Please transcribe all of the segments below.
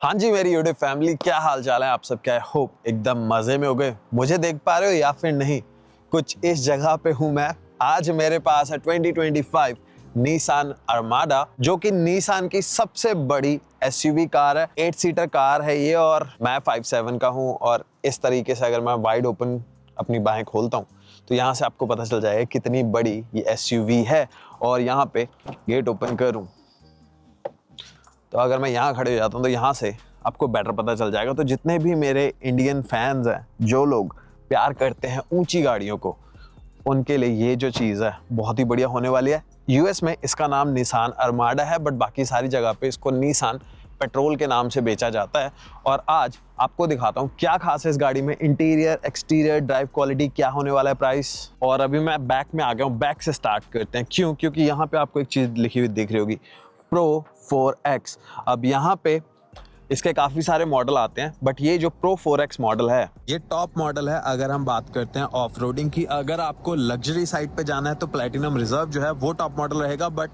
हाँ जी मेरी YouTube family, क्या हाल चाल है आप सबका। आई होप एकदम मजे में हो गए। मुझे देख पा रहे हो या फिर नहीं, कुछ इस जगह पे हूँ मैं। आज मेरे पास है 2025 निसान अरमाडा, जो कि निसान की सबसे बड़ी एसयूवी कार है। 8 सीटर कार है ये, और मैं 5'7" का हूँ। और इस तरीके से अगर मैं वाइड ओपन अपनी बाहें खोलता हूँ तो यहाँ से आपको पता चल जाएगा कितनी बड़ी ये एसयूवी है। और यहाँ पे गेट ओपन करूँ तो अगर मैं यहाँ खड़े हो जाता हूँ तो यहाँ से आपको बेटर पता चल जाएगा। तो जितने भी मेरे इंडियन फैंस हैं, जो लोग प्यार करते हैं ऊंची गाड़ियों को, उनके लिए ये जो चीज़ है बहुत ही बढ़िया होने वाली है। यूएस में इसका नाम निसान अरमाडा है, बट बाकी सारी जगह पे इसको निसान पेट्रोल के नाम से बेचा जाता है। और आज आपको दिखाता हूँ क्या खास है इस गाड़ी में। इंटीरियर, एक्सटीरियर, ड्राइव क्वालिटी, क्या होने वाला है प्राइस। और अभी मैं बैक में आ गया हूँ। बैक से स्टार्ट करते हैं। क्योंकि यहाँ पे आपको एक चीज़ लिखी हुई दिख रही होगी, प्रो 4X। अब यहाँ पे इसके काफ़ी सारे मॉडल आते हैं, बट ये जो प्रो 4X मॉडल है ये टॉप मॉडल है। अगर हम बात करते हैं ऑफ रोडिंग की, अगर आपको लग्जरी साइड पे जाना है तो प्लैटिनम रिजर्व जो है वो टॉप मॉडल रहेगा। बट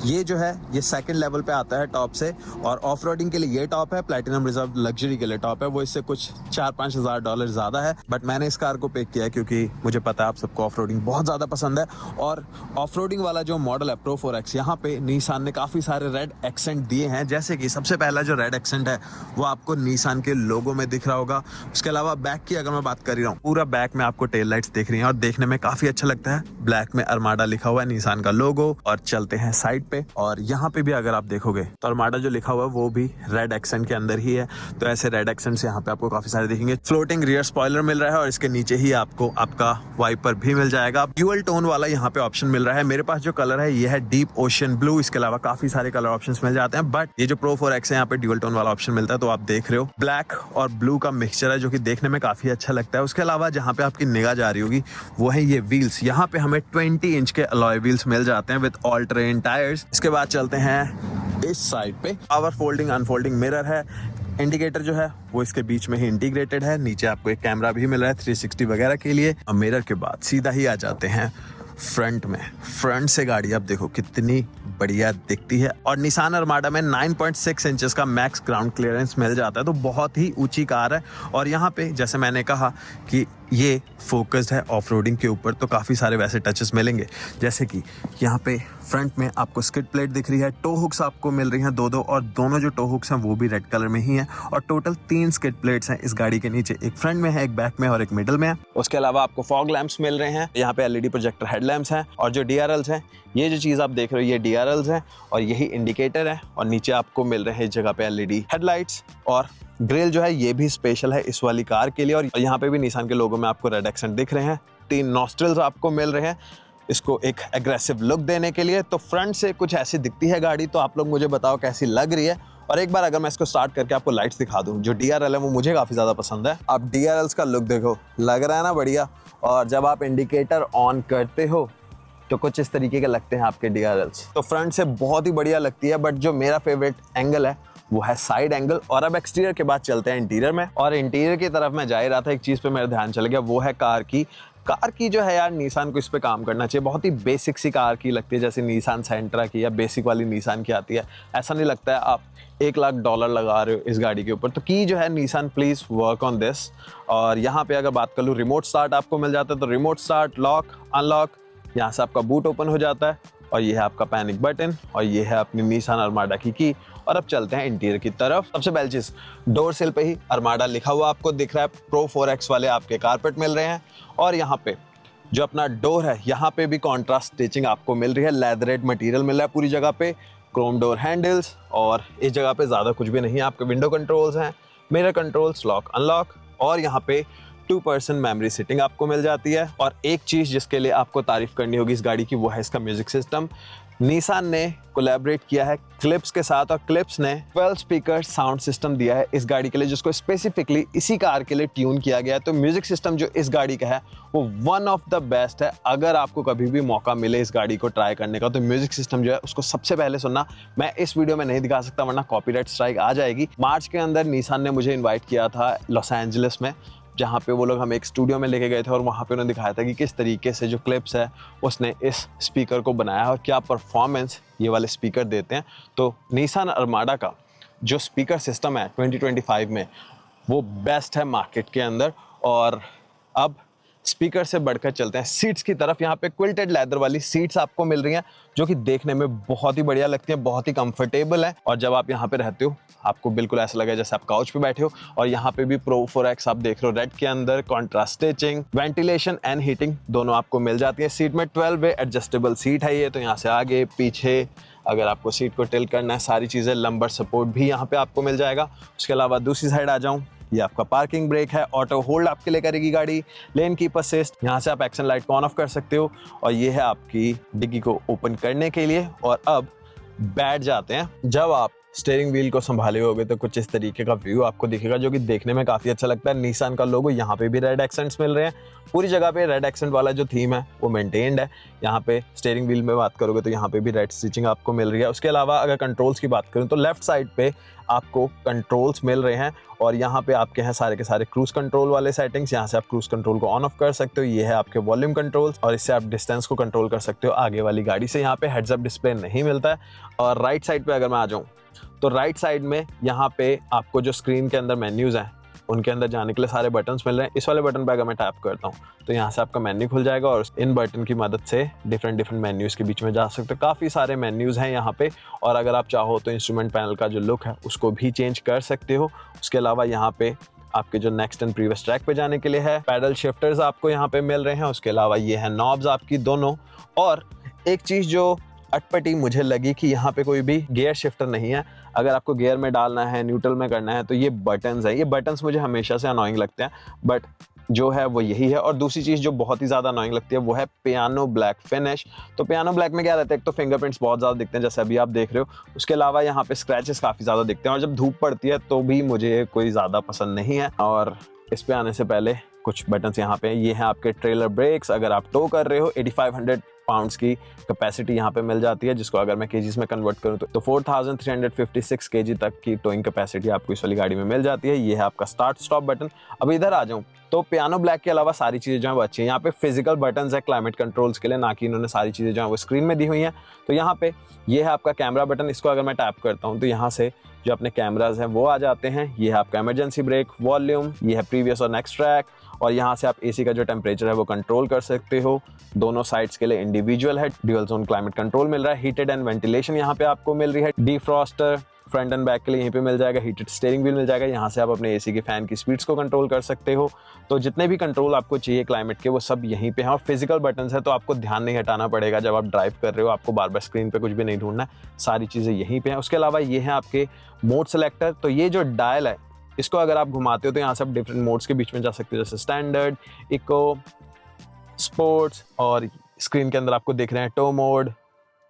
ये जो है ये सेकंड लेवल पे आता है टॉप से। और ऑफ रोडिंग के लिए ये टॉप है, प्लैटिनम रिजर्व लग्जरी के लिए टॉप है। वो इससे कुछ $4-5 हज़ार ज़्यादा है। बट मैंने इस कार को पिक किया है क्योंकि मुझे पता है आप सबको ऑफ रोडिंग बहुत ज़्यादा पसंद है। और ऑफ रोडिंग वाला जो मॉडल है प्रो 4X, यहाँ पे निसान ने काफ़ी सारे रेड एक्सेंट दिए हैं। जैसे कि सबसे पहला जो रेड एक्सेंट है वो आपको निसान के लोगो में दिख रहा होगा। उसके अलावा बैक की अगर मैं बात कर रही हूँ, पूरा बैक में आपको टेल लाइट्स दिख रही हैं और देखने में काफी अच्छा लगता है। ब्लैक में अरमाडा लिखा हुआ है, निसान का लोगो। और चलते हैं साइड पे, और यहाँ पे भी अगर आप देखोगे तो अरमाडा जो लिखा हुआ है वो भी रेड एक्सेंट के अंदर ही है। तो ऐसे रेड एक्सेंट्स यहाँ पे आपको काफी सारे दिखेंगे। फ्लोटिंग रियर स्पॉइलर मिल रहा है और इसके नीचे ही आपको आपका वाइपर भी मिल जाएगा। ड्यूअल टोन वाला यहाँ पे ऑप्शन मिल रहा है। मेरे पास जो कलर है ये है डीप ओशन ब्लू। इसके अलावा काफी सारे कलर ऑप्शन मिल जाते हैं, बट ये जो प्रो 4X है यहाँ पे ड्यूअल टोन वाला ऑप्शन मिलता है। तो आप देख रहे हो ब्लैक और ब्लू का मिक्सचर है, जो कि देखने में काफी अच्छा लगता है। उसके अलावा जहाँ पे आपकी निगाह जा रही होगी वो है ये व्हील्स। यहाँ पे हमें 20 इंच के अलॉय व्हील्स मिल जाते हैं विद ऑल टेरेन टायर्स। इसके बाद चलते हैं इस साइड पे। पावर फोल्डिंग अनफोल्डिंग मिरर है। इंडिकेटर जो है वो इसके बीच में ही इंटीग्रेटेड है। नीचे आपको एक कैमरा भी मिल रहा है 360 वगैरह के लिए। अब मिरर के बाद सीधा ही आ जाते हैं फ्रंट में। फ्रंट से गाड़ी आप देखो कितनी बढ़िया दिखती है। और निसान अरमाडा में 9.6 इंचेस का मैक्स ग्राउंड क्लियरेंस मिल जाता है, तो बहुत ही ऊंची कार है। और यहाँ पे जैसे मैंने कहा कि ये फोकस्ड है ऑफ रोडिंग के ऊपर, तो काफ़ी सारे वैसे टचेस मिलेंगे। जैसे कि यहाँ पे फ्रंट में आपको स्किड प्लेट दिख रही है। टो हुक्स आपको मिल रही हैं दो, और दोनों जो टो हुक्स हैं वो भी रेड कलर में ही हैं। और टोटल 3 स्किड प्लेट्स हैं इस गाड़ी के नीचे, एक फ्रंट में है, एक बैक में और एक मिडल में है। उसके अलावा आपको फॉग लैंप्स मिल रहे हैं। यहाँ पे एलईडी प्रोजेक्टर हेडलैम्प्स हैं। और जो डीआरएल्स हैं, ये जो चीज़ आप देख रहे हो ये डीआरएल्स हैं और यही इंडिकेटर है। और नीचे आपको मिल रहे हैं इस जगह पे एलईडी हेडलाइट्स। और ग्रिल जो है ये भी स्पेशल है इस वाली कार के लिए। और यहाँ पे भी निसान के लोगो में आपको रेड एक्सेंट दिख रहे हैं। 3 नॉस्ट्रल्स आपको मिल रहे हैं इसको एक एग्रेसिव लुक देने के लिए। तो फ्रंट से कुछ ऐसी दिखती है गाड़ी। तो आप लोग मुझे बताओ कैसी लग रही है। और एक बार अगर मैं इसको स्टार्ट करके आपको लाइट्स दिखा दूं, जो डीआरएल है वो मुझे काफ़ी ज़्यादा पसंद है। आप डीआरएल्स का लुक देखो, लग रहा है ना बढ़िया। और जब आप इंडिकेटर ऑन करते हो तो कुछ इस तरीके के लगते हैं आपके डीआरएल्स। तो फ्रंट से बहुत ही बढ़िया लगती है। बट जो मेरा फेवरेट एंगल है वो है साइड एंगल। और अब एक्सटीरियर के बाद चलते हैं इंटीरियर में। और इंटीरियर की तरफ मैं जा ही रहा था, एक चीज़ पे मेरा ध्यान चल गया, वो है कार की जो है यार, निसान को इस पे काम करना चाहिए। बहुत ही बेसिक सी कार की लगती है, जैसे निसान सेंट्रा की या बेसिक वाली निसान की आती है। ऐसा नहीं लगता है आप $1 लाख लगा रहे हो इस गाड़ी के ऊपर। तो की जो है Nissan please work on this. और यहाँ पे अगर बात कर लूँ, रिमोट स्टार्ट आपको मिल जाता है। तो रिमोट स्टार्ट, लॉक, अनलॉक, यहाँ से आपका बूट ओपन हो जाता है। और ये है आपका पैनिक बटन। और ये है अपनी निसान अरमाडा की। और अब चलते हैं इंटीरियर की तरफ। सबसे पहली चीज़, डोर सिल पे ही अरमाडा लिखा हुआ आपको दिख रहा है। प्रो 4X वाले आपके कारपेट मिल रहे हैं। और यहाँ पे जो अपना डोर है, यहाँ पे भी कॉन्ट्रास्ट स्टिचिंग आपको मिल रही है। लेदरेट मटेरियल मिल रहा है पूरी जगह पे। Chrome door handles. और इस जगह पे ज़्यादा कुछ भी नहीं है। आपके विंडो कंट्रोल्स हैं, मिरर कंट्रोल्स, लॉक अनलॉक। और यहाँ पे 2% मेमोरी सीटिंग आपको मिल जाती है। और एक चीज़ जिसके लिए आपको तारीफ करनी होगी इस गाड़ी की, वो है इसका म्यूजिक सिस्टम। निसान ने कोलैबोरेट किया है क्लिप्स के साथ, और क्लिप्स ने 12 स्पीकर साउंड सिस्टम दिया है इस गाड़ी के लिए, जिसको स्पेसिफिकली इसी कार के लिए ट्यून किया गया है। तो म्यूजिक सिस्टम जो इस गाड़ी का है वो वन ऑफ द बेस्ट है। अगर आपको कभी भी मौका मिले इस गाड़ी को ट्राई करने का, तो म्यूजिक सिस्टम जो है उसको सबसे पहले सुनना। मैं इस वीडियो में नहीं दिखा सकता वरना कॉपीराइट स्ट्राइक आ जाएगी। मार्च के अंदर निसान ने मुझे इन्वाइट किया था लॉस एंजलिस में, जहाँ पे वो लोग हमें एक स्टूडियो में लेके गए थे। और वहाँ पे उन्होंने दिखाया था कि किस तरीके से जो क्लिप्स है उसने इस स्पीकर को बनाया है और क्या परफॉर्मेंस ये वाले स्पीकर देते हैं। तो निसान अरमाडा का जो स्पीकर सिस्टम है 2025 में वो बेस्ट है मार्केट के अंदर। और अब स्पीकर से बढ़कर चलते हैं सीट्स की तरफ। यहाँ पे क्विल्टेड लेदर वाली सीट्स आपको मिल रही हैं जो कि देखने में बहुत ही बढ़िया लगती हैं, बहुत ही कंफर्टेबल है। और जब आप यहाँ पे रहते हो आपको बिल्कुल ऐसा लगे जैसे आप काउच पे बैठे हो। और यहाँ पे भी प्रो 4X आप देख रहे हो रेड के अंदर, contrast stitching, ventilation and heating दोनों आपको मिल जाती है सीट में। 12 वे एडजस्टेबल सीट है ये, तो यहाँ से आगे पीछे अगर आपको सीट को टिल्ट करना है सारी चीज़ें, लंबर सपोर्ट भी यहाँ पे आपको मिल जाएगा। उसके अलावा दूसरी साइड आ जाऊँ, ये आपका पार्किंग ब्रेक है, ऑटो होल्ड आपके लिए करेगी गाड़ी, लेन कीप असिस्ट, यहाँ से आप एक्शन लाइट को ऑन ऑफ कर सकते हो। और ये है आपकी डिग्गी को ओपन करने के लिए। और अब बैठ जाते हैं। जब आप स्टीयरिंग व्हील को संभाले होगे तो कुछ इस तरीके का व्यू आपको दिखेगा जो कि देखने में काफ़ी अच्छा लगता है। निसान का लोगो, यहाँ पे भी रेड एक्सेंट्स मिल रहे हैं, पूरी जगह पे रेड एक्सेंट वाला जो थीम है वो मेंटेन्ड है। यहाँ पे स्टीयरिंग व्हील में बात करोगे तो यहाँ पे भी रेड स्टिचिंग आपको मिल रही है। उसके अलावा अगर कंट्रोल्स की बात करूँ तो लेफ्ट साइड पे आपको कंट्रोल्स मिल रहे हैं और यहाँ पे आपके हैं सारे के सारे क्रूज कंट्रोल वाले सेटिंग्स। यहाँ से आप क्रूज कंट्रोल को ऑन ऑफ कर सकते हो। ये है आपके वॉल्यूम कंट्रोल्स और इससे आप डिस्टेंस को कंट्रोल कर सकते हो आगे वाली गाड़ी से। यहाँ पे हेड्स अप डिस्प्ले नहीं मिलता है। और राइट साइड पे अगर मैं आ जाऊँ तो राइट साइड में यहाँ पे आपको जो स्क्रीन के अंदर मेन्यूज हैं उनके अंदर जाने के लिए सारे बटन्स मिल रहे हैं। इस वाले बटन पे अगर मैं टैप करता हूँ तो यहाँ से आपका मेन्यू खुल जाएगा और इन बटन की मदद से डिफरेंट मेन्यूज़ के बीच में जा सकते हो। काफ़ी सारे मेन्यूज़ हैं यहाँ पे। और अगर आप चाहो तो इंस्ट्रूमेंट पैनल का जो लुक है उसको भी चेंज कर सकते हो। उसके अलावा यहाँ पे आपके जो नेक्स्ट एंड प्रीवियस ट्रैक पे जाने के लिए है, पैडल शिफ्टर्स आपको यहाँ पे मिल रहे हैं। उसके अलावा ये है नॉब्स आपकी दोनों। और एक चीज़ जो अटपटी मुझे लगी कि यहाँ पे कोई भी गियर शिफ्टर नहीं है। अगर आपको गियर में डालना है, न्यूट्रल में करना है तो ये बटन्स है। ये बटन्स मुझे हमेशा से अनोइंग लगते हैं बट जो है वो यही है। और दूसरी चीज़ जो बहुत ही ज़्यादा अनोइंग लगती है वो है पियानो ब्लैक फिनिश। तो पियानो ब्लैक में क्या रहता है, एक तो फिंगरप्रिंट्स बहुत ज़्यादा दिखते हैं जैसे अभी आप देख रहे हो। उसके अलावा यहाँ पे स्क्रैचेस काफ़ी ज़्यादा दिखते हैं और जब धूप पड़ती है तो भी मुझे कोई ज़्यादा पसंद नहीं है। और इस पे आने से पहले कुछ बटन्स यहाँ पे, ये हैं आपके ट्रेलर ब्रेक्स। अगर आप टो कर रहे हो 8500 पाउंड्स की कैपेसिटी यहाँ पे मिल जाती है, जिसको अगर मैं केजीज में कन्वर्ट करूँ तो 4356 केजी तक की टोइंग कैपेसिटी आपको इस वाली गाड़ी में मिल जाती है। ये है आपका स्टार्ट स्टॉप बटन। अब इधर आ जाऊँ तो पियानो ब्लैक के अलावा सारी चीज़ें जो है वो अच्छी हैं। यहाँ पे फिजिकल बटन्स है क्लाइमेट कंट्रोल्स के लिए, ना कि इन्होंने सारी चीज़ें जो है वो स्क्रीन में दी हुई हैं। तो यहाँ पे ये है आपका कैमरा बटन। इसको अगर मैं टैप करता हूँ तो यहाँ से जो अपने कैमराज हैं वो आ जाते हैं। ये है आपका इमरजेंसी ब्रेक, वॉल्यूम, ये है प्रीवियस और नेक्स्ट ट्रैक। और यहाँ से आप एसी का जो टेम्परेचर है वो कंट्रोल कर सकते हो। दोनों साइड्स के लिए इंडिविजुअल है। ड्यूअल जोन क्लाइमेट कंट्रोल मिल रहा है। हीटेड एंड वेंटिलेशन यहाँ पे आपको मिल रही है। डिफ्रॉस्टर फ्रंट एंड बैक के लिए यहीं पे मिल जाएगा। हीटेड स्टीयरिंग व्हील मिल जाएगा। यहाँ से आप अपने एसी के फैन की स्पीड्स को कंट्रोल कर सकते हो। तो जितने भी कंट्रोल आपको चाहिए क्लाइमेट के वो सब यहीं पे हैं। और फिजिकल बटन्स है तो आपको ध्यान नहीं हटाना पड़ेगा जब आप ड्राइव कर रहे हो। आपको बार बार स्क्रीन पे कुछ भी नहीं ढूंढना है, सारी चीज़ें यहीं पे हैं। उसके अलावा ये है आपके मोड सेलेक्टर। तो ये जो डायल है इसको अगर आप घुमाते हो तो यहाँ से आप डिफरेंट मोड्स के बीच में जा सकते हो, जैसे स्टैंडर्ड, इको, स्पोर्ट्स। और स्क्रीन के अंदर आपको दिख रहे हैं tow mode,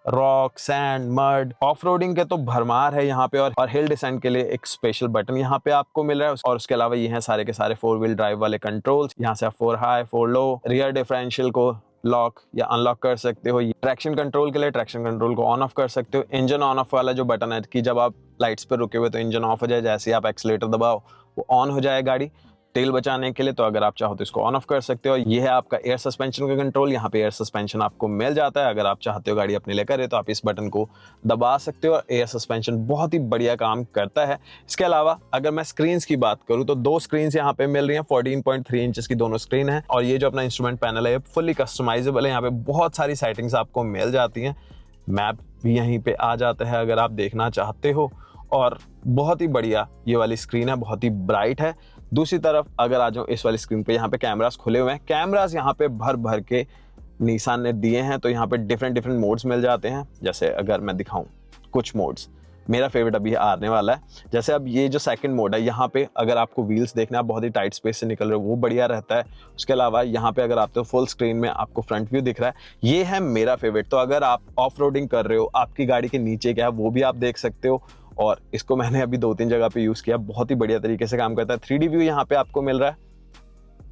rock, sand, mud. Off roading के तो भरमार है यहाँ पे। और हिल डिसेंट के लिए एक स्पेशल बटन यहाँ पे आपको मिल रहा है। और उसके अलावा ये हैं सारे के सारे 4 व्हील ड्राइव वाले कंट्रोल्स। यहाँ से आप 4 हाई 4 लो, रियर डिफरेंशियल को लॉक या अनलॉक कर सकते हो। ट्रैक्शन कंट्रोल के लिए ट्रैक्शन कंट्रोल को ऑन ऑफ कर सकते हो। इंजन ऑन ऑफ वाला जो बटन है कि जब आप लाइट्स पर रुके हुए तो इंजन ऑफ हो जाए, जैसे ही आप एक्सीलेटर दबाओ वो ऑन हो जाए गाड़ी तेल बचाने के लिए। तो अगर आप चाहो तो इसको ऑन ऑफ कर सकते हो। ये है आपका एयर सस्पेंशन का कंट्रोल। यहाँ पे एयर सस्पेंशन आपको मिल जाता है। अगर आप चाहते हो गाड़ी अपने लिए करे तो आप इस बटन को दबा सकते हो और एयर सस्पेंशन बहुत ही बढ़िया काम करता है। इसके अलावा अगर मैं स्क्रीन्स की बात करूँ तो 2 स्क्रीन्स यहाँ पे मिल रही हैं। 14.3 इंचेस की दोनों स्क्रीन है। और ये जो अपना इंस्ट्रूमेंट पैनल है फुली कस्टमाइजेबल है। यहाँ पे बहुत सारी सेटिंग्स आपको मिल जाती हैं। मैप भी यहीं पे आ जाता है अगर आप देखना चाहते हो। और बहुत ही बढ़िया ये वाली स्क्रीन है, बहुत ही ब्राइट है। दूसरी तरफ अगर आ जाऊँ इस वाली स्क्रीन पे, यहाँ पे कैमरास खुले हुए हैं। कैमरास यहाँ पे भर भर के निसान ने दिए हैं। तो यहाँ पे डिफरेंट मोड्स मिल जाते हैं। जैसे अगर मैं दिखाऊं कुछ मोड्स, मेरा फेवरेट अभी आने वाला है। जैसे अब ये जो सेकंड मोड है, यहाँ पे अगर आपको व्हील्स देखना है बहुत ही टाइट स्पेस से निकल रहे हो वो बढ़िया रहता है। उसके अलावा यहाँ पे अगर आप तो फुल स्क्रीन में आपको फ्रंट व्यू दिख रहा है, ये है मेरा फेवरेट। तो अगर आप ऑफ रोडिंग कर रहे हो, आपकी गाड़ी के नीचे क्या है वो भी आप देख सकते हो। और इसको मैंने अभी 2-3 जगह पे यूज़ किया, बहुत ही बढ़िया तरीके से काम करता है। 3D व्यू यहाँ पे आपको मिल रहा है।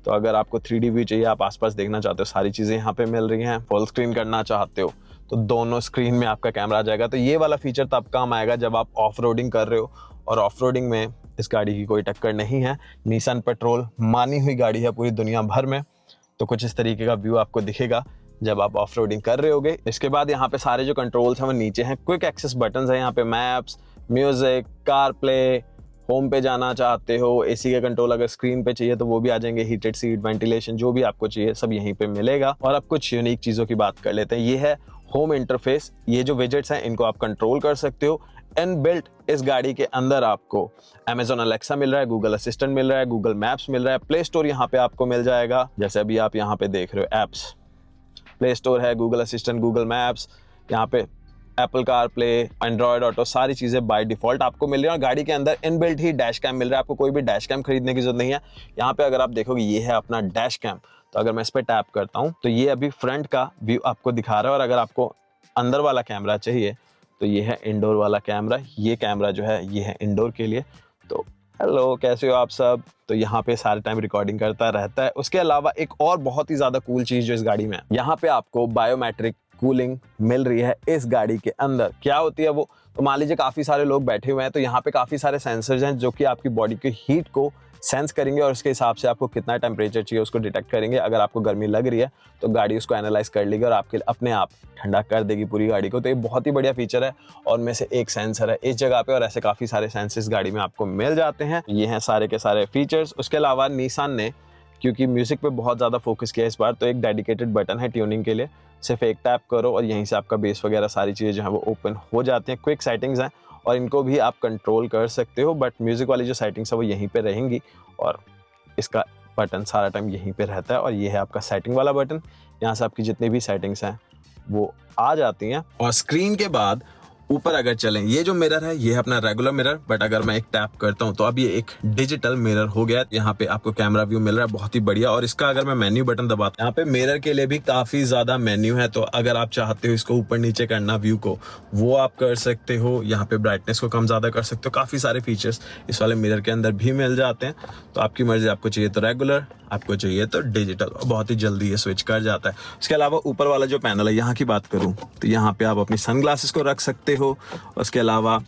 तो अगर आपको 3D व्यू चाहिए, आप आसपास देखना चाहते हो, सारी चीज़ें यहाँ पे मिल रही हैं। फुल स्क्रीन करना चाहते हो तो दोनों स्क्रीन में आपका कैमरा आ जाएगा। तो ये वाला फीचर तब काम आएगा जब आप ऑफ रोडिंग कर रहे हो। और ऑफ रोडिंग में इस गाड़ी की कोई टक्कर नहीं है। निसान पेट्रोल मानी हुई गाड़ी है पूरी दुनिया भर में। तो कुछ इस तरीके का व्यू आपको दिखेगा जब आप ऑफ रोडिंग कर रहे होगे। इसके बाद यहाँ पे सारे जो कंट्रोल्स हैं वो नीचे हैं। क्विक एक्सेस बटन्स हैं यहाँ पे, maps, music, car play, home पे जाना चाहते हो, एसी का कंट्रोल अगर स्क्रीन पे चाहिए तो वो भी आ जाएंगे, हीटेड सीट, वेंटिलेशन, जो भी आपको चाहिए सब यहीं पे मिलेगा। और अब कुछ यूनिक चीज़ों की बात कर लेते हैं। ये है होम इंटरफेस। ये जो विजेट्स हैं इनको आप कंट्रोल कर सकते हो। इनबिल्ट इस गाड़ी के अंदर आपको Amazon Alexa मिल रहा है, गूगल असिस्टेंट मिल रहा है, गूगल मैप्स मिल रहा है, प्ले स्टोर यहाँ पे आपको मिल जाएगा। जैसे अभी आप यहाँ पे देख रहे हो एप्स, प्ले स्टोर है, गूगल असिस्टेंट, गूगल मैप्स, यहाँ पे Apple car play, Android auto, सारी चीज़ें बाय डिफॉल्ट आपको मिल रही है। और गाड़ी के अंदर इनबिल्ट ही डैश कैम मिल रहा है, आपको कोई भी डैश कैम खरीदने की जरूरत नहीं है। यहाँ पे अगर आप देखोगे ये है अपना डैश कैम, तो अगर मैं इस पर टैप करता हूँ तो ये अभी फ्रंट का व्यू आपको दिखा रहा है। और अगर आपको अंदर वाला कैमरा चाहिए तो ये है इंडोर वाला कैमरा। ये कैमरा जो है ये है इंडोर के लिए। तो हेलो, कैसे हो आप सब। तो यहाँ पे सारे टाइम रिकॉर्डिंग करता रहता है। उसके अलावा एक और बहुत ही ज़्यादा कूल चीज़ जो इस गाड़ी में है, यहाँ पे आपको बायोमेट्रिक कूलिंग मिल रही है इस गाड़ी के अंदर। क्या होती है वो, तो मान लीजिए काफ़ी सारे लोग बैठे हुए हैं, तो यहाँ पे काफ़ी सारे सेंसर्स हैं जो कि आपकी बॉडी की हीट को सेंस करेंगे और उसके हिसाब से आपको कितना टेम्परेचर चाहिए उसको डिटेक्ट करेंगे। अगर आपको गर्मी लग रही है तो गाड़ी उसको एनालाइज कर लेगी और आपके अपने आप ठंडा कर देगी पूरी गाड़ी को। तो ये बहुत ही बढ़िया फीचर है और में से एक सेंसर है इस जगह पे। और ऐसे काफ़ी सारे सेंसर्स गाड़ी में आपको मिल जाते हैं। ये हैं सारे के सारे फीचर्स। उसके अलावा निसान ने क्योंकि म्यूजिक पे बहुत ज़्यादा फोकस किया इस बार, तो एक डेडिकेटेड बटन है ट्यूनिंग के लिए। सिर्फ एक टैप करो और यहीं से आपका बेस वगैरह सारी चीज़ें जो है वो ओपन हो जाती हैं। क्विक सेटिंग्स हैं और इनको भी आप कंट्रोल कर सकते हो, बट म्यूज़िक वाली जो सेटिंग्स है वो यहीं पे रहेंगी और इसका बटन सारा टाइम यहीं पे रहता है। और ये है आपका सेटिंग वाला बटन, यहाँ से आपकी जितनी भी सेटिंग्स हैं वो आ जाती हैं। और स्क्रीन के बाद ऊपर अगर चलें, ये जो मिरर है ये है अपना रेगुलर मिरर, बट अगर मैं एक टैप करता हूं तो अब ये एक डिजिटल मिरर हो गया। यहाँ पे आपको कैमरा व्यू मिल रहा है, बहुत ही बढ़िया। और इसका अगर मैं मेन्यू बटन दबाता हूं, यहाँ पे मिरर के लिए भी काफी ज्यादा मेन्यू है। तो अगर आप चाहते हो इसको ऊपर नीचे करना व्यू को, वो आप कर सकते हो। यहाँ पे ब्राइटनेस को कम ज्यादा कर सकते हो। काफी सारे फीचर्स इस वाले मिरर के अंदर भी मिल जाते हैं। तो आपकी मर्जी, आपको चाहिए तो रेगुलर, आपको चाहिए तो डिजिटल, बहुत ही जल्दी ये स्विच कर जाता है। उसके अलावा ऊपर वाला जो पैनल है यहाँ की बात करूँ तो यहाँ पे आप अपनी सनग्लासेस को रख सकते हो। उसके अलावा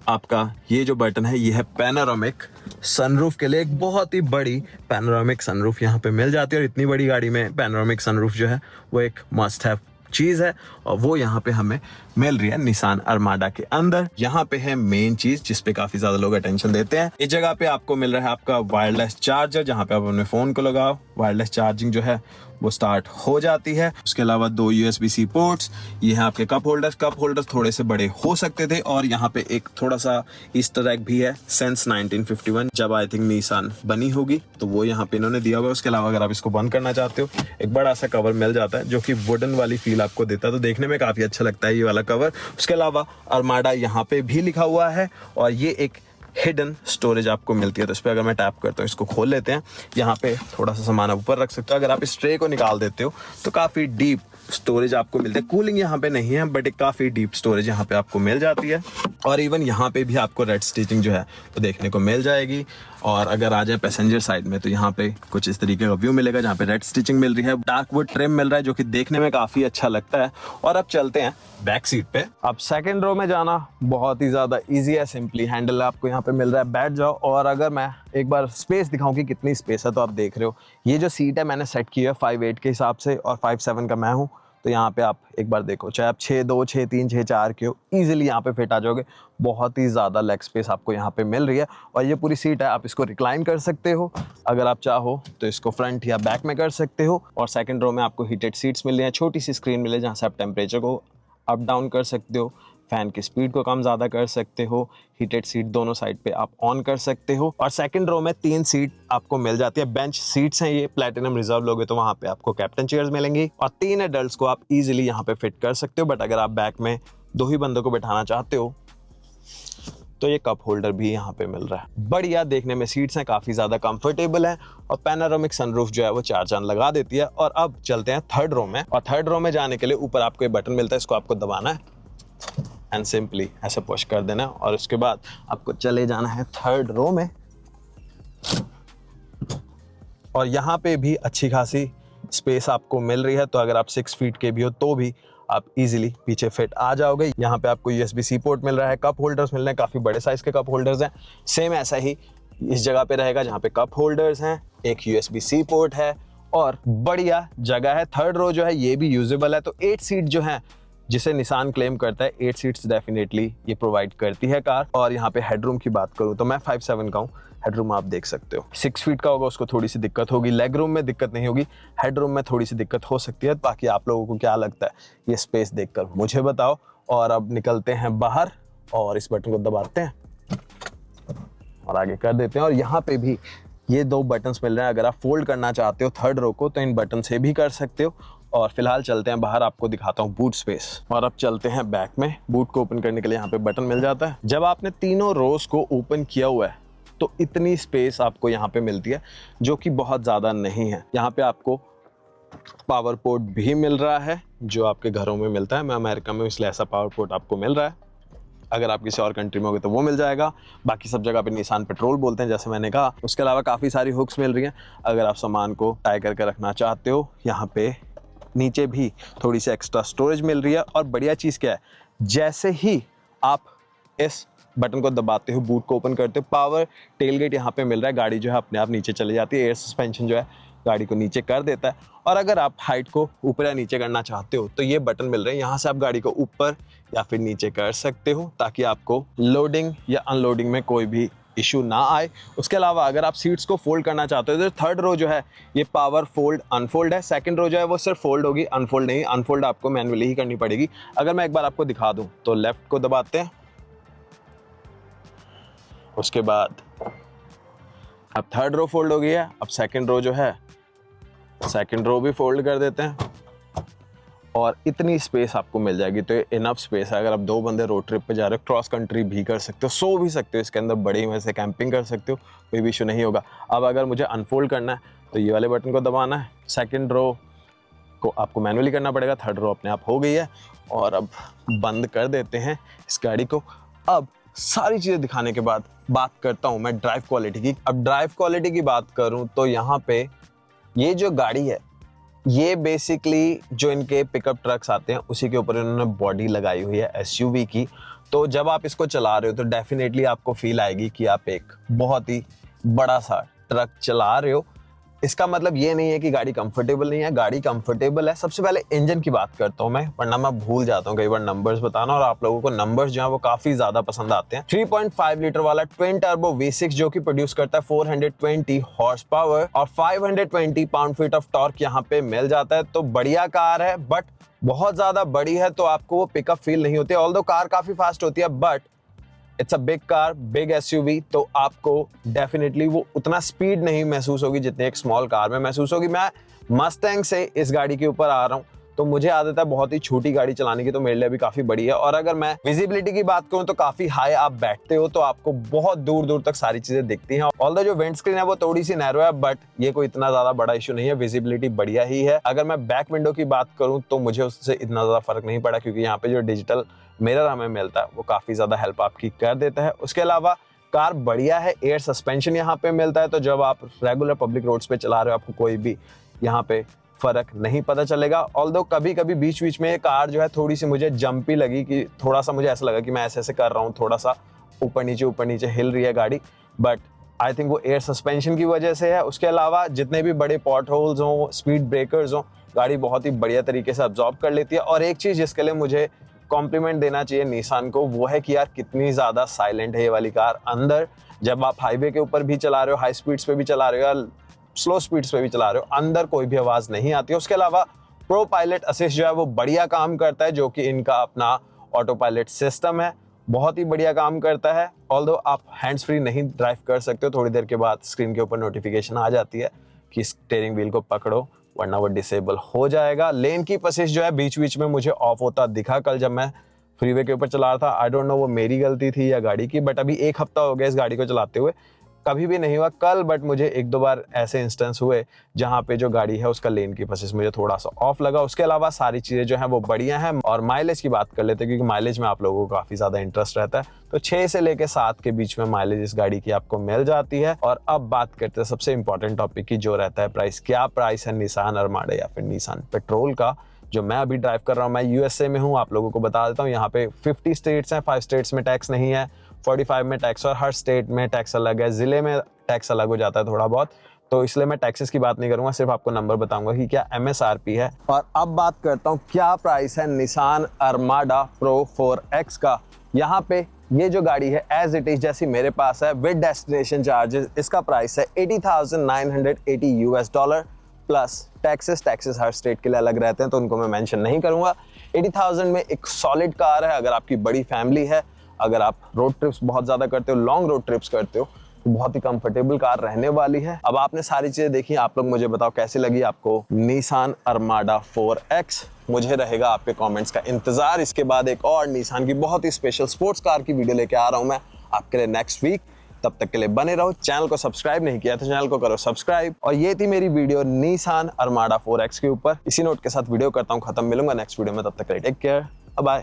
आपका ये जो बटन है ये है पैनोरामिक सनरूफ के लिए। एक बहुत ही बड़ी पैनोरामिक सनरूफ यहाँ पे मिल जाती है और इतनी बड़ी गाड़ी में पैनोरामिक सनरूफ जो है वो एक मस्ट हैव चीज़ है और वो यहाँ पे हमें मिल रही है निसान अरमाडा के अंदर। यहाँ पे है मेन चीज जिसपे काफी ज्यादा लोग अटेंशन देते हैं। इस जगह पे आपको मिल रहा है आपका वायरलेस चार्जर, जहाँ पे आप अपने फोन को लगाओ, वायरलेस चार्जिंग जो है वो स्टार्ट हो जाती है। उसके अलावा 2 USB-C पोर्ट्स, ये है आपके कप होल्डर्स थोड़े से बड़े हो सकते थे। और यहाँ पे एक थोड़ा सा ईस्टर एग भी है, सिंस 1951 जब आई थिंक निसान बनी होगी तो वो यहाँ पे इन्होंने दिया हुआ है। उसके अलावा अगर आप इसको बंद करना चाहते हो, एक बड़ा सा कवर मिल जाता है जो कि वुडन वाली फील आपको देता है, तो देखने में काफी अच्छा लगता है ये वाला कवर। उसके अलावा अरमाडा यहाँ पे भी लिखा हुआ है और ये एक हिडन स्टोरेज आपको मिलती है। तो इस पर अगर मैं टैप करता हूँ, इसको खोल लेते हैं, यहाँ पे थोड़ा सा सामान ऊपर रख सकते हो। अगर आप इस ट्रे को निकाल देते हो तो काफ़ी डीप स्टोरेज आपको मिलती है। कूलिंग यहाँ पे नहीं है बट एक काफ़ी डीप स्टोरेज यहाँ पे आपको मिल जाती है। और इवन यहाँ पे भी आपको रेड स्टिचिंग जो है वो देखने को मिल जाएगी। और अगर आ जाए पैसेंजर साइड में तो यहाँ पे कुछ इस तरीके का व्यू मिलेगा जहाँ पे रेड स्टिचिंग मिल रही है, डार्क वुड ट्रिम मिल रहा है जो कि देखने में काफ़ी अच्छा लगता है। और अब चलते हैं बैक सीट पे। अब सेकंड रो में जाना बहुत ही ज़्यादा ईजी है, सिंपली हैंडल आपको यहाँ पे मिल रहा है, बैठ जाओ। और अगर मैं एक बार स्पेस दिखाऊं कि कितनी स्पेस है, तो आप देख रहे हो ये जो सीट है मैंने सेट की है 5'8" के हिसाब से और 5'7" का मैं हूँ। तो यहाँ पे आप एक बार देखो, चाहे आप 6'2", 6'3", 6'4" के हो, ईजिली यहाँ पे फिट आ जाओगे। बहुत ही ज़्यादा लेग स्पेस आपको यहाँ पे मिल रही है। और ये पूरी सीट है, आप इसको रिक्लाइन कर सकते हो, अगर आप चाहो तो इसको फ्रंट या बैक में कर सकते हो। और सेकंड रो में आपको हीटेड सीट्स मिल रही हैं, छोटी सी स्क्रीन मिले जहाँ से आप टेम्परेचर को अप डाउन कर सकते हो, फैन की स्पीड को कम ज़्यादा कर सकते हो, हीटेड सीट दोनों साइड पे आप ऑन कर सकते हो। और सेकंड रो में 3 सीट आपको मिल जाती है, बेंच सीट्स हैं ये, प्लैटिनम रिजर्व लोगे तो वहाँ पे आपको कैप्टन चेयर्स मिलेंगी। और 3 एडल्ट्स को आप इजीली यहाँ पे फिट कर सकते हो। बट अगर आप बैक में 2 ही बंदों को बैठाना चाहते हो तो ये कप होल्डर भी यहाँ पे मिल रहा है। बढ़िया देखने में सीट्स हैं, काफ़ी ज़्यादा कंफर्टेबल है और पैनोरामिक सनरूफ जो है वो 4 चांद लगा देती है। और अब चलते हैं थर्ड रो में। और थर्ड रो में जाने के लिए ऊपर आपको एक बटन मिलता है, इसको आपको दबाना है एंड सिंपली ऐसे पुश कर देना है और उसके बाद आपको चले जाना है थर्ड रो में। और यहाँ पे भी अच्छी खासी स्पेस आपको मिल रही है, तो अगर आप 6 फीट के भी हो तो भी आप इजीली पीछे फिट आ जाओगे। यहाँ पे आपको USB-C पोर्ट मिल रहा है, कप होल्डर्स मिल रहे हैं, काफ़ी बड़े साइज़ के कप होल्डर्स हैं। सेम ऐसा ही इस जगह पे रहेगा जहाँ पे कप होल्डर्स हैं, एक USB-C पोर्ट है और बढ़िया जगह है। थर्ड रो जो है ये भी यूजेबल है। तो 8 सीट जो है जिसे निसान क्लेम करता है 8 सीट्स डेफिनेटली ये प्रोवाइड करती है कार। और यहाँ पे हेडरूम की बात करूँ तो मैं 5'7" का हूँ, हेडरूम आप देख सकते हो। 6 फीट का होगा, उसको थोड़ी सी दिक्कत होगी, लेग रूम में दिक्कत नहीं होगी, हेडरूम में थोड़ी सी दिक्कत हो सकती है। बाकी आप लोगों को क्या लगता है ये स्पेस देखकर मुझे बताओ। और अब निकलते हैं बाहर और इस बटन को दबाते हैं और आगे कर देते हैं। और यहाँ पे भी ये 2 बटन्स मिल रहे हैं, अगर आप फोल्ड करना चाहते हो थर्ड रो को तो इन बटन से भी कर सकते हो। और फिलहाल चलते हैं बाहर, आपको दिखाता हूँ बूट स्पेस। और अब चलते हैं बैक में। बूट को ओपन करने के लिए यहाँ पे बटन मिल जाता है। जब आपने तीनों रोज को ओपन किया हुआ है तो इतनी स्पेस आपको यहाँ पे मिलती है, जो कि बहुत ज़्यादा नहीं है। यहाँ पे आपको पावर पोर्ट भी मिल रहा है, जो आपके घरों में मिलता है। मैं अमेरिका में हूँ इसलिए ऐसा पावर पोर्ट आपको मिल रहा है, अगर आप किसी और कंट्री में होगे तो वो मिल जाएगा। बाकी सब जगह पे निसान पेट्रोल बोलते हैं, जैसे मैंने कहा। उसके अलावा काफ़ी सारी हुक्स मिल रही हैं अगर आप सामान को टाई करके रखना चाहते हो। यहाँ पे नीचे भी थोड़ी सी एक्स्ट्रा स्टोरेज मिल रही है। और बढ़िया चीज़ क्या है, जैसे ही आप इस बटन को दबाते हो, बूट को ओपन करते हो, पावर टेलगेट यहाँ पे मिल रहा है। गाड़ी जो है अपने आप नीचे चली जाती है। एयर सस्पेंशन जो है गाड़ी को नीचे कर देता है। और अगर आप हाइट को ऊपर या नीचे करना चाहते हो तो ये बटन मिल रहे हैं, यहाँ से आप गाड़ी को ऊपर या फिर नीचे कर सकते हो, ताकि आपको लोडिंग या अनलोडिंग में कोई भी इशू ना आए। उसके अलावा अगर आप सीट्स को फोल्ड करना चाहते हो तो थर्ड रो जो है ये पावर फोल्ड अनफोल्ड है। सेकंड रो जो है वो सिर्फ फोल्ड होगी, अनफोल्ड नहीं। अनफोल्ड आपको मैन्युअली ही करनी पड़ेगी। अगर मैं एक बार आपको दिखा दूं तो लेफ्ट को दबाते हैं, उसके बाद अब थर्ड रो फोल्ड हो गई है। अब सेकंड रो जो है, सेकंड रो भी फोल्ड कर देते हैं और इतनी स्पेस आपको मिल जाएगी। तो इनफ स्पेस है, अगर आप 2 बंदे रोड ट्रिप पे जा रहे हो, क्रॉस कंट्री भी कर सकते हो, सो भी सकते हो इसके अंदर, बड़ी में से कैंपिंग कर सकते हो, कोई भी इशू नहीं होगा। अब अगर मुझे अनफोल्ड करना है तो ये वाले बटन को दबाना है। सेकंड रो को आपको मैनुअली करना पड़ेगा, थर्ड रो अपने आप हो गई है। और अब बंद कर देते हैं इस गाड़ी को। अब सारी चीज़ें दिखाने के बाद बात करता हूँ मैं ड्राइव क्वालिटी की। अब ड्राइव क्वालिटी की बात करूँ तो यहाँ पे ये जो गाड़ी है, ये बेसिकली जो इनके पिकअप ट्रक्स आते हैं उसी के ऊपर इन्होंने बॉडी लगाई हुई है एसयूवी की। तो जब आप इसको चला रहे हो तो डेफिनेटली आपको फील आएगी कि आप एक बहुत ही बड़ा सा ट्रक चला रहे हो। इसका मतलब ये नहीं है कि गाड़ी कंफर्टेबल नहीं है, गाड़ी कंफर्टेबल है। सबसे पहले इंजन की बात करता हूँ मैं, वरना मैं भूल जाता हूँ कई बार नंबर्स बताना, और आप लोगों को नंबर्स जो है वो काफी ज्यादा पसंद आते हैं। 3.5 लीटर वाला ट्विन टर्बो V6 जो कि प्रोड्यूस करता है 420 हॉर्स पावर और 520 पाउंड फीट ऑफ टॉर्क यहाँ पे मिल जाता है। तो बढ़िया कार है, बट बहुत ज्यादा बड़ी है तो आपको वो पिकअप फील नहीं होती। ऑल्दो कार काफी फास्ट होती है, but it's a big car, big SUV, तो आपको डेफिनेटली वो उतना स्पीड नहीं महसूस होगी जितने एक स्मॉल कार में महसूस होगी। मैं मस्टैंग से इस गाड़ी के ऊपर आ रहा हूँ तो मुझे आदत है बहुत ही छोटी गाड़ी चलाने की, तो मेरे लिए भी काफी बड़ी है। और अगर मैं विजिबिलिटी की बात करूं तो काफी हाई आप बैठते हो तो आपको बहुत दूर दूर तक सारी चीजें दिखती हैं। ऑल्दो जो विंड स्क्रीन है वो थोड़ी सी नैरो है, बट ये कोई इतना ज्यादा बड़ा इशू नहीं है, विजिबिलिटी बढ़िया ही है। अगर मैं बैक विंडो की बात करूं तो मुझे उससे इतना ज्यादा फर्क नहीं पड़ा, क्योंकि यहाँ पे जो डिजिटल मिरर हमें मिलता है वो काफी ज्यादा हेल्प आपकी कर देता है। उसके अलावा कार बढ़िया है, एयर सस्पेंशन यहाँ पे मिलता है, तो जब आप रेगुलर पब्लिक रोड्स पे चला रहे हो आपको कोई भी यहाँ पे फर्क नहीं पता चलेगा। ऑल्दो कभी कभी बीच बीच में ये कार जो है थोड़ी सी मुझे जंपी लगी, कि थोड़ा सा मुझे ऐसा लगा कि मैं ऐसे ऐसे कर रहा हूँ, थोड़ा सा ऊपर नीचे हिल रही है गाड़ी, बट आई थिंक वो एयर सस्पेंशन की वजह से है। उसके अलावा जितने भी बड़े पॉट होल्स हों, स्पीड ब्रेकर्स हों, गाड़ी बहुत ही बढ़िया तरीके से अब्जॉर्ब कर लेती है। और एक चीज़ जिसके लिए मुझे कॉम्प्लीमेंट देना चाहिए निसान को, वो है कि यार कितनी ज़्यादा साइलेंट है ये वाली कार। अंदर जब आप हाईवे के ऊपर भी चला रहे हो, हाई स्पीड्स पे भी चला रहे हो या स्लो स्पीड्स पे भी चला रहे हो, अंदर कोई भी आवाज नहीं आती है। उसके अलावा प्रो पायलट असिस्ट जो है वो बढ़िया काम करता है, जो कि इनका अपना ऑटो पायलट सिस्टम है, बहुत ही बढ़िया काम करता है। ऑल्दो आप हैंड्स फ्री नहीं ड्राइव कर सकते हो, थोड़ी देर के बाद स्क्रीन के ऊपर नोटिफिकेशन आ जाती है कि स्टीयरिंग व्हील को पकड़ो वरना वो डिसेबल हो जाएगा। लेन की असिस्ट जो है बीच बीच में मुझे ऑफ होता दिखा कल जब मैं फ्रीवे के ऊपर चला रहा था। आई डोंट नो वो मेरी गलती थी या गाड़ी की, बट अभी 1 हफ्ता हो गया इस गाड़ी को चलाते हुए, कभी भी नहीं हुआ कल, बट मुझे 1-2 बार ऐसे इंस्टेंस हुए जहां पे जो गाड़ी है उसका लेन की असिस्ट मुझे थोड़ा सा ऑफ लगा। उसके अलावा सारी चीज़ें जो हैं वो बढ़िया हैं। और माइलेज की बात कर लेते हैं, क्योंकि माइलेज में आप लोगों को काफ़ी ज़्यादा इंटरेस्ट रहता है, तो 6 से लेकर 7 के बीच में माइलेज इस गाड़ी की आपको मिल जाती है। और अब बात करते हैं सबसे इंपॉर्टेंट टॉपिक की, जो रहता है प्राइस। क्या प्राइस है निसान अरमाडा या फिर निसान पेट्रोल का, जो मैं अभी ड्राइव कर रहा हूँ। मैं यूएसए में हूँ, आप लोगों को बता देता हूँ, यहाँ पे 50 स्टेट्स हैं, 5 स्टेट्स में टैक्स नहीं है, 45 में टैक्स, और हर स्टेट में टैक्स अलग है, ज़िले में टैक्स अलग हो जाता है थोड़ा बहुत। तो इसलिए मैं टैक्सेस की बात नहीं करूंगा, सिर्फ आपको नंबर बताऊंगा कि क्या MSRP है। और अब बात करता हूं क्या प्राइस है निसान अरमाडा प्रो 4X का। यहाँ पे ये जो गाड़ी है एज इट इज जैसी मेरे पास है विद डेस्टिनेशन चार्जेस, इसका प्राइस है $80,980 प्लस टैक्सेस हर स्टेट के लिए अलग रहते हैं तो उनको मैं मेंशन नहीं करूंगा। 80,000 में एक सॉलिड कार है। अगर आपकी बड़ी फैमिली है, अगर आप रोड ट्रिप्स बहुत ज़्यादा करते हो, लॉन्ग रोड ट्रिप्स करते हो, तो बहुत ही कंफर्टेबल कार रहने वाली है। अब आपने सारी चीज़ें देखी, आप लोग मुझे बताओ कैसी लगी आपको निसान अरमाडा 4X। मुझे रहेगा आपके कमेंट्स का इंतज़ार। इसके बाद एक और निसान की बहुत ही स्पेशल स्पोर्ट्स कार की वीडियो लेके आ रहा हूँ मैं आपके लिए नेक्स्ट वीक। तब तक के लिए बने रहो। चैनल को सब्सक्राइब नहीं किया तो चैनल को करो सब्सक्राइब। और ये थी मेरी वीडियो निसान अरमाडा 4X के ऊपर। इसी नोट के साथ वीडियो करता हूँ खत्म। मिलूंगा नेक्स्ट वीडियो में, तब तक के लिए टेक केयर, बाय।